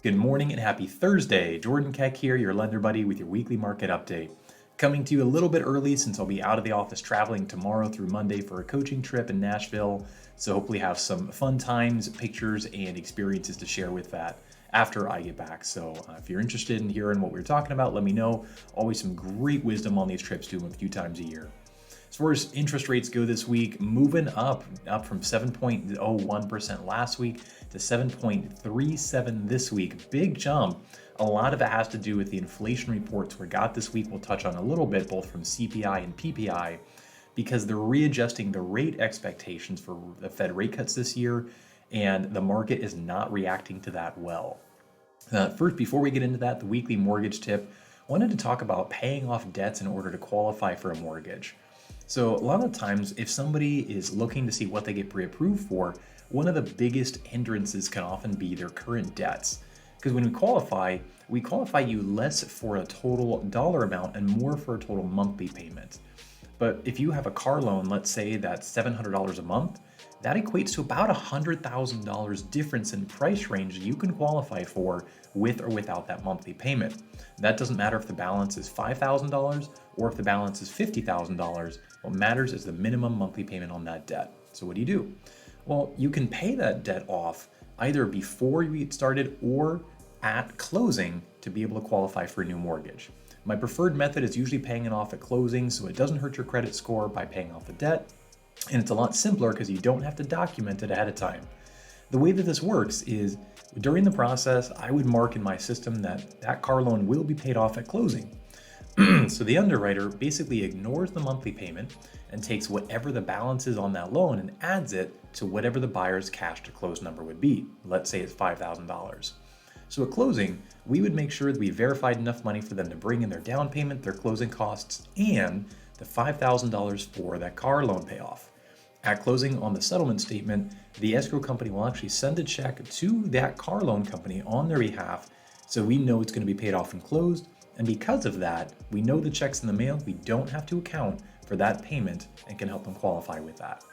Good morning and happy Thursday. Jordan Keck here, your lender buddy with your weekly market update. Coming to you a little bit early since I'll be out of the office traveling tomorrow through Monday for a coaching trip in Nashville. So hopefully have some fun times, pictures, and experiences to share with that after I get back. So if you're interested in hearing what we're talking about, let me know. Always some great wisdom on these trips, do them a few times a year. As far as interest rates go this week, moving up from 7.01% last week to 7.37 this week. Big jump. A lot of it has to do with the inflation reports we got this week. We'll touch on a little bit, both from CPI and PPI, because they're readjusting the rate expectations for the Fed rate cuts this year, and the market is not reacting to that well. First, before we get into that, the weekly mortgage tip, wanted to talk about paying off debts in order to qualify for a mortgage. So a lot of times, if somebody is looking to see what they get pre-approved for, one of the biggest hindrances can often be their current debts. Because when we qualify you less for a total dollar amount and more for a total monthly payment. But if you have a car loan, let's say that's $700 a month, that equates to about $100,000 difference in price range you can qualify for with or without that monthly payment. That doesn't matter if the balance is $5,000 or if the balance is $50,000. What matters is the minimum monthly payment on that debt. So what do? Well, you can pay that debt off either before you get started or at closing to be able to qualify for a new mortgage. My preferred method is usually paying it off at closing so it doesn't hurt your credit score by paying off the debt. And it's a lot simpler because you don't have to document it ahead of time. The way that this works is during the process, I would mark in my system that that car loan will be paid off at closing. So the underwriter basically ignores the monthly payment and takes whatever the balance is on that loan and adds it to whatever the buyer's cash to close number would be. Let's say it's $5,000. So at closing, we would make sure that we verified enough money for them to bring in their down payment, their closing costs, and the $5,000 for that car loan payoff. At closing on the settlement statement, the escrow company will actually send a check to that car loan company on their behalf, so we know it's going to be paid off and closed. And because of that, we know the check's in the mail. We don't have to account for that payment and can help them qualify with that.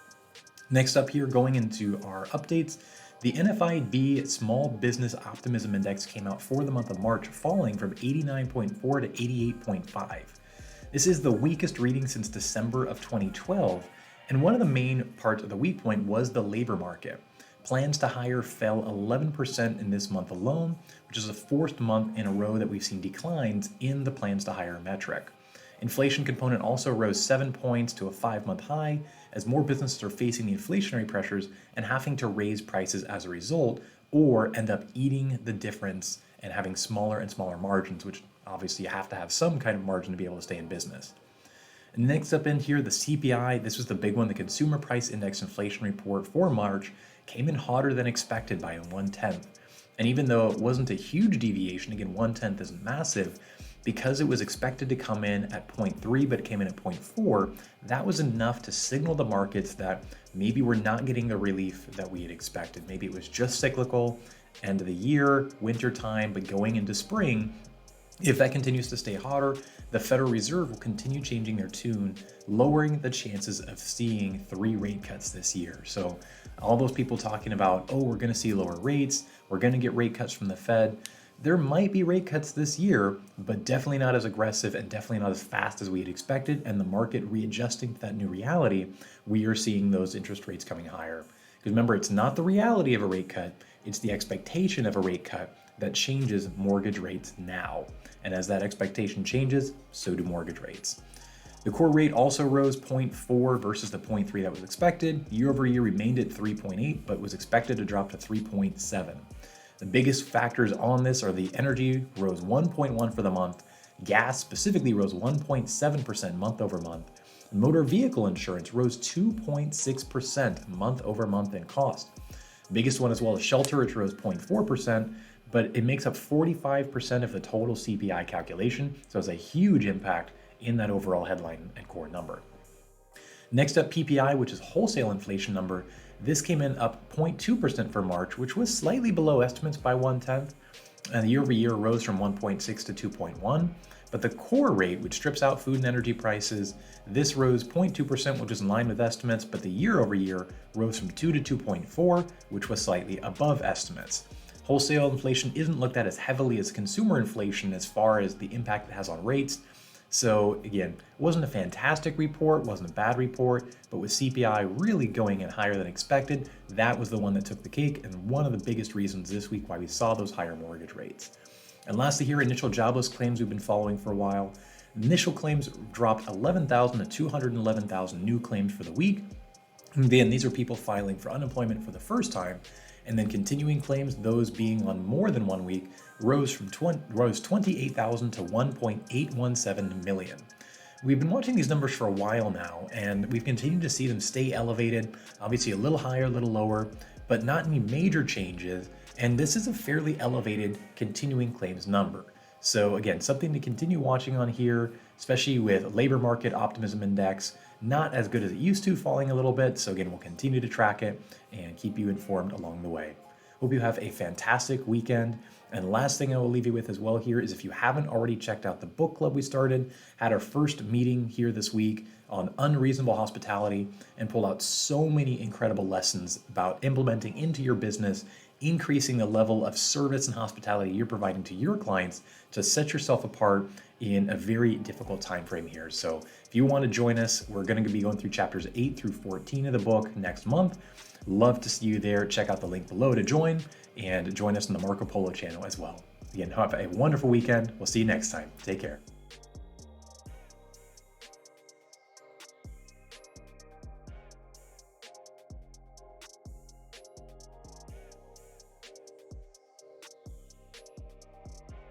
Next up here, going into our updates, the NFIB Small Business Optimism Index came out for the month of March, falling from 89.4 to 88.5. This is the weakest reading since December of 2012, and one of the main parts of the weak point was the labor market. Plans to hire fell 11% in this month alone, which is the fourth month in a row that we've seen declines in the plans to hire metric. Inflation component also rose 7 points to a 5-month high as more businesses are facing the inflationary pressures and having to raise prices as a result, or end up eating the difference and having smaller and smaller margins, which obviously you have to have some kind of margin to be able to stay in business. Next up in here, the CPI, this was the big one, the Consumer Price Index Inflation Report for March, came in hotter than expected by 1/10. And even though it wasn't a huge deviation, again, 1/10 isn't massive, because it was expected to come in at 0.3, but it came in at 0.4, that was enough to signal the markets that maybe we're not getting the relief that we had expected. Maybe it was just cyclical, end of the year, winter time, but going into spring, if that continues to stay hotter, the Federal Reserve will continue changing their tune, lowering the chances of seeing 3 rate cuts this year. So all those people talking about, oh, we're going to see lower rates, we're going to get rate cuts from the Fed. There might be rate cuts this year, but definitely not as aggressive and definitely not as fast as we had expected. And the market readjusting to that new reality, we are seeing those interest rates coming higher. Because remember, it's not the reality of a rate cut, it's the expectation of a rate cut that changes mortgage rates now. And as that expectation changes, so do mortgage rates. The core rate also rose 0.4 versus the 0.3 that was expected. Year over year remained at 3.8, but was expected to drop to 3.7. The biggest factors on this are the energy rose 1.1 for the month, gas specifically rose 1.7% month over month, and motor vehicle insurance rose 2.6% month over month in cost. The biggest one as well is shelter, which rose 0.4%, but it makes up 45% of the total CPI calculation, so it's a huge impact in that overall headline and core number. Next up, PPI, which is wholesale inflation number. This came in up 0.2% for March, which was slightly below estimates by 1/10, and the year over year rose from 1.6 to 2.1. But the core rate, which strips out food and energy prices, this rose 0.2%, which is in line with estimates, but the year over year rose from 2 to 2.4, which was slightly above estimates. Wholesale inflation isn't looked at as heavily as consumer inflation as far as the impact it has on rates. So again, it wasn't a fantastic report, wasn't a bad report, but with CPI really going in higher than expected, that was the one that took the cake and one of the biggest reasons this week why we saw those higher mortgage rates. And lastly here, initial jobless claims we've been following for a while. Initial claims dropped 11,000 to 211,000 new claims for the week. Again, these are people filing for unemployment for the first time, and then continuing claims, those being on more than 1 week, rose 28,000 to 1.817 million. We've been watching these numbers for a while now, and we've continued to see them stay elevated, obviously a little higher, a little lower, but not any major changes, and this is a fairly elevated continuing claims number. So again, something to continue watching on here, especially with labor market optimism index, not as good as it used to, falling a little bit. So again, we'll continue to track it and keep you informed along the way. Hope you have a fantastic weekend. And the last thing I will leave you with as well here is if you haven't already checked out the book club we started, had our first meeting here this week on Unreasonable Hospitality and pulled out so many incredible lessons about implementing into your business, increasing the level of service and hospitality you're providing to your clients to set yourself apart in a very difficult time frame here. So if you want to join us, we're going to be going through chapters 8 through 14 of the book next month. Love to see you there. Check out the link below to join and join us on the Marco Polo channel as well. Again, have a wonderful weekend. We'll see you next time. Take care.